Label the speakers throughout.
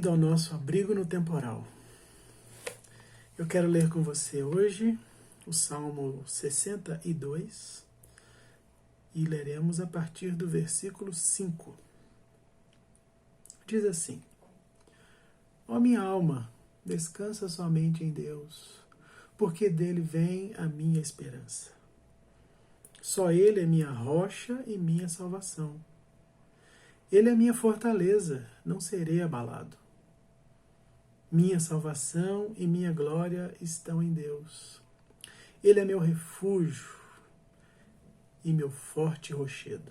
Speaker 1: bem-vindo ao nosso Abrigo no Temporal. Eu quero ler com você hoje o Salmo 62 e leremos a partir do versículo 5. Diz assim: Ó minha alma, descansa somente em Deus, porque dele vem a minha esperança. Só Ele é minha rocha e minha salvação. Ele é minha fortaleza, não serei abalado. Minha salvação e minha glória estão em Deus. Ele é meu refúgio e meu forte rochedo.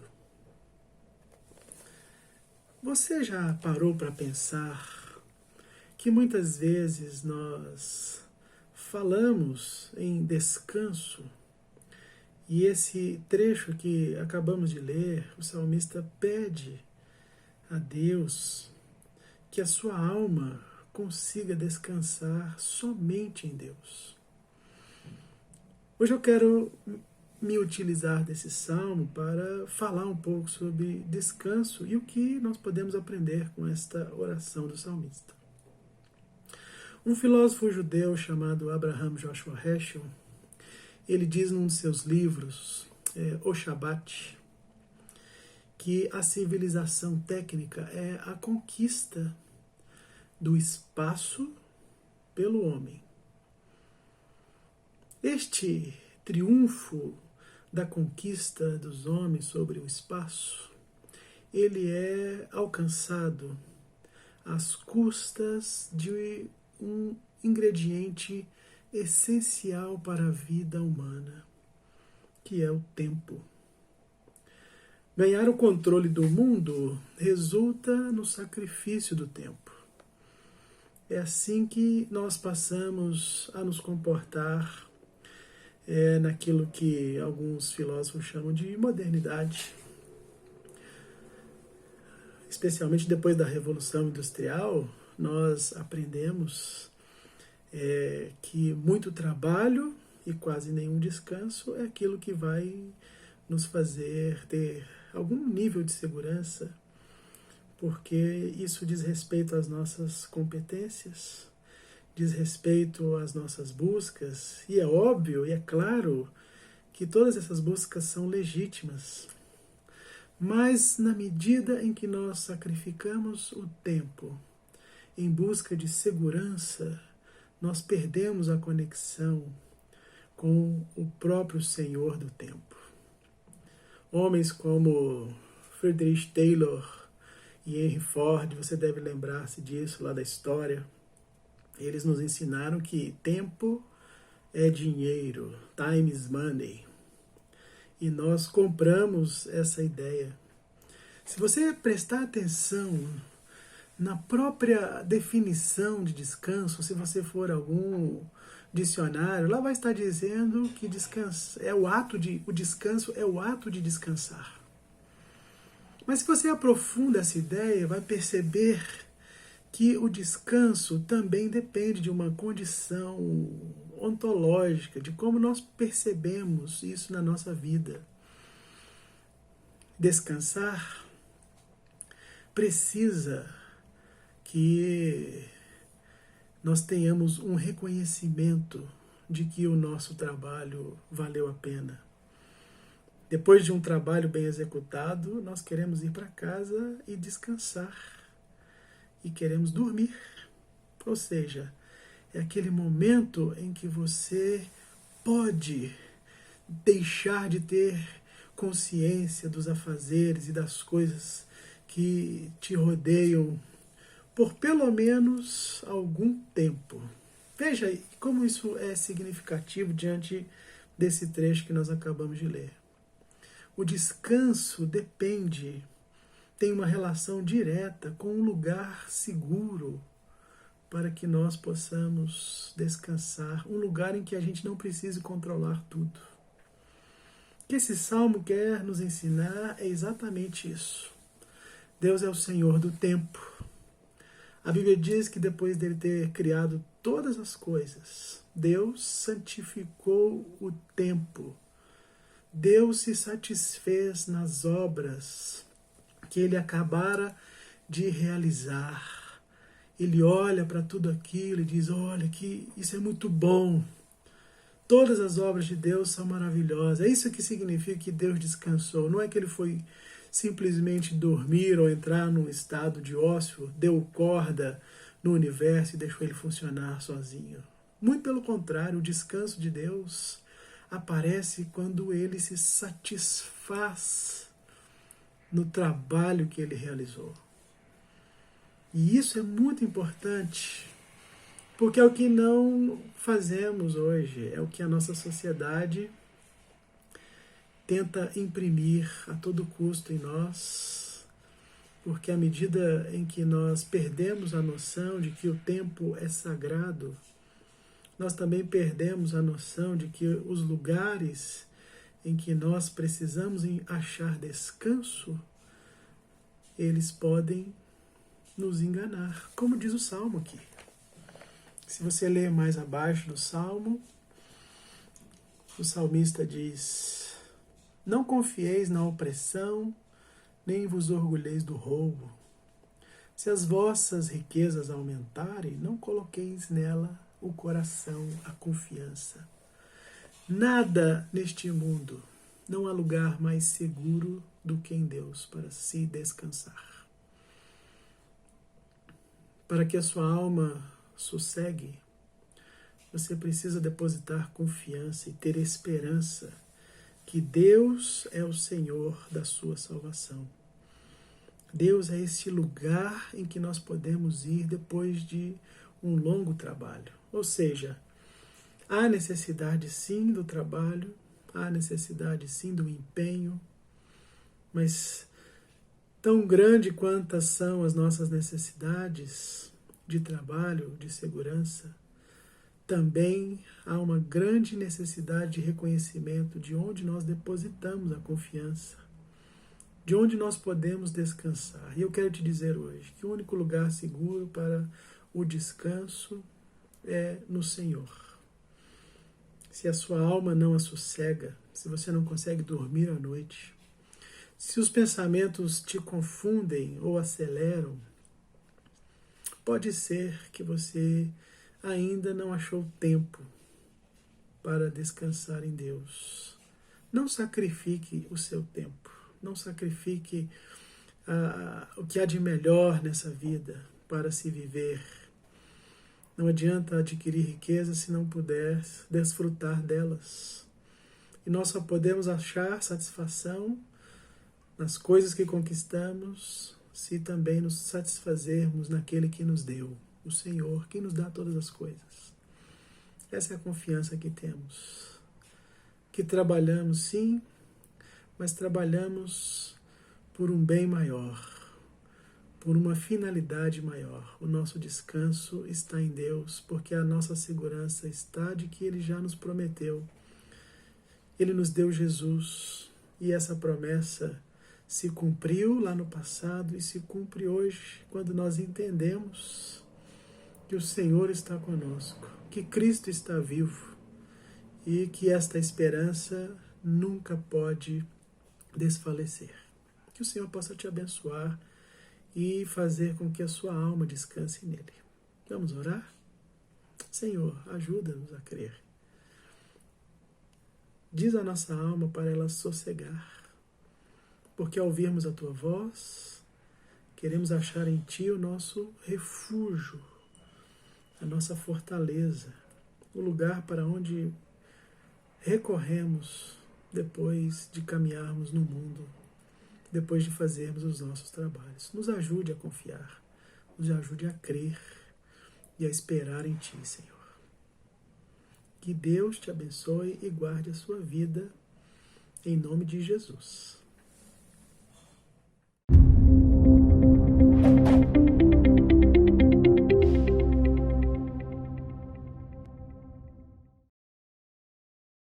Speaker 1: Você já parou para pensar que muitas vezes nós falamos em descanso e esse trecho que acabamos de ler, o salmista pede a Deus que a sua alma consiga descansar somente em Deus. Hoje eu quero me utilizar desse salmo para falar um pouco sobre descanso e o que nós podemos aprender com esta oração do salmista. Um filósofo judeu chamado Abraham Joshua Heschel, ele diz num de seus livros, O Shabat, que a civilização técnica é a conquista do espaço pelo homem. Este triunfo da conquista dos homens sobre o espaço, ele é alcançado às custas de um ingrediente essencial para a vida humana, que é o tempo. Ganhar o controle do mundo resulta no sacrifício do tempo. É assim que nós passamos a nos comportar naquilo que alguns filósofos chamam de modernidade. Especialmente depois da Revolução Industrial, nós aprendemos que muito trabalho e quase nenhum descanso é aquilo que vai nos fazer ter algum nível de segurança, porque isso diz respeito às nossas competências, diz respeito às nossas buscas, e é óbvio e é claro que todas essas buscas são legítimas. Mas na medida em que nós sacrificamos o tempo em busca de segurança, nós perdemos a conexão com o próprio Senhor do tempo. Homens como Friedrich Taylor e Henry Ford, você deve lembrar-se disso lá da história, eles nos ensinaram que tempo é dinheiro, time is money. E nós compramos essa ideia. Se você prestar atenção na própria definição de descanso, se você for a algum dicionário, lá vai estar dizendo que o descanso é o ato de descansar. Mas se você aprofunda essa ideia, vai perceber que o descanso também depende de uma condição ontológica, de como nós percebemos isso na nossa vida. Descansar precisa que nós tenhamos um reconhecimento de que o nosso trabalho valeu a pena. Depois de um trabalho bem executado, nós queremos ir para casa e descansar. E queremos dormir. Ou seja, é aquele momento em que você pode deixar de ter consciência dos afazeres e das coisas que te rodeiam por pelo menos algum tempo. Veja como isso é significativo diante desse trecho que nós acabamos de ler. O descanso tem uma relação direta com um lugar seguro para que nós possamos descansar, um lugar em que a gente não precise controlar tudo. O que esse salmo quer nos ensinar é exatamente isso. Deus é o Senhor do tempo. A Bíblia diz que depois dele ter criado todas as coisas, Deus santificou o tempo. Deus se satisfez nas obras que ele acabara de realizar. ele olha para tudo aquilo e diz, olha, que isso é muito bom. Todas as obras de Deus são maravilhosas. É isso que significa que Deus descansou. Não é que ele foi simplesmente dormir ou entrar num estado de ócio, deu corda no universo e deixou ele funcionar sozinho. Muito pelo contrário, o descanso de Deus aparece quando ele se satisfaz no trabalho que ele realizou. E isso é muito importante, porque é o que não fazemos hoje, é o que a nossa sociedade tenta imprimir a todo custo em nós, porque à medida em que nós perdemos a noção de que o tempo é sagrado, nós também perdemos a noção de que os lugares em que nós precisamos achar descanso, eles podem nos enganar, como diz o Salmo aqui. Se você ler mais abaixo do Salmo, o salmista diz: não confieis na opressão, nem vos orgulheis do roubo. Se as vossas riquezas aumentarem, não coloqueis nela o coração, a confiança. Nada neste mundo, não há lugar mais seguro do que em Deus para se descansar. Para que a sua alma sossegue, você precisa depositar confiança e ter esperança que Deus é o Senhor da sua salvação. Deus é esse lugar em que nós podemos ir depois de um longo trabalho. Ou seja, há necessidade sim do trabalho, há necessidade sim do empenho, mas tão grande quantas são as nossas necessidades de trabalho, de segurança, também há uma grande necessidade de reconhecimento de onde nós depositamos a confiança, de onde nós podemos descansar. E eu quero te dizer hoje que o único lugar seguro para o descanso é no Senhor. Se a sua alma não a sossega, se você não consegue dormir à noite, se os pensamentos te confundem ou aceleram, pode ser que você ainda não achou tempo para descansar em Deus. Não sacrifique o seu tempo. Não sacrifique o que há de melhor nessa vida para se viver. Não adianta adquirir riquezas se não puder desfrutar delas. E nós só podemos achar satisfação nas coisas que conquistamos se também nos satisfazermos naquele que nos deu, o Senhor, que nos dá todas as coisas. Essa é a confiança que temos. Que trabalhamos sim, mas trabalhamos por um bem maior, por uma finalidade maior. O nosso descanso está em Deus, porque a nossa segurança está de que Ele já nos prometeu. Ele nos deu Jesus, e essa promessa se cumpriu lá no passado e se cumpre hoje, quando nós entendemos que o Senhor está conosco, que Cristo está vivo e que esta esperança nunca pode desfalecer. Que o Senhor possa te abençoar e fazer com que a sua alma descanse nele. Vamos orar? Senhor, ajuda-nos a crer. Diz a nossa alma para ela sossegar, porque ao ouvirmos a tua voz, queremos achar em ti o nosso refúgio, a nossa fortaleza, o lugar para onde recorremos depois de caminharmos no mundo, depois de fazermos os nossos trabalhos. Nos ajude a confiar, nos ajude a crer e a esperar em ti, Senhor. Que Deus te abençoe e guarde a sua vida, em nome de Jesus.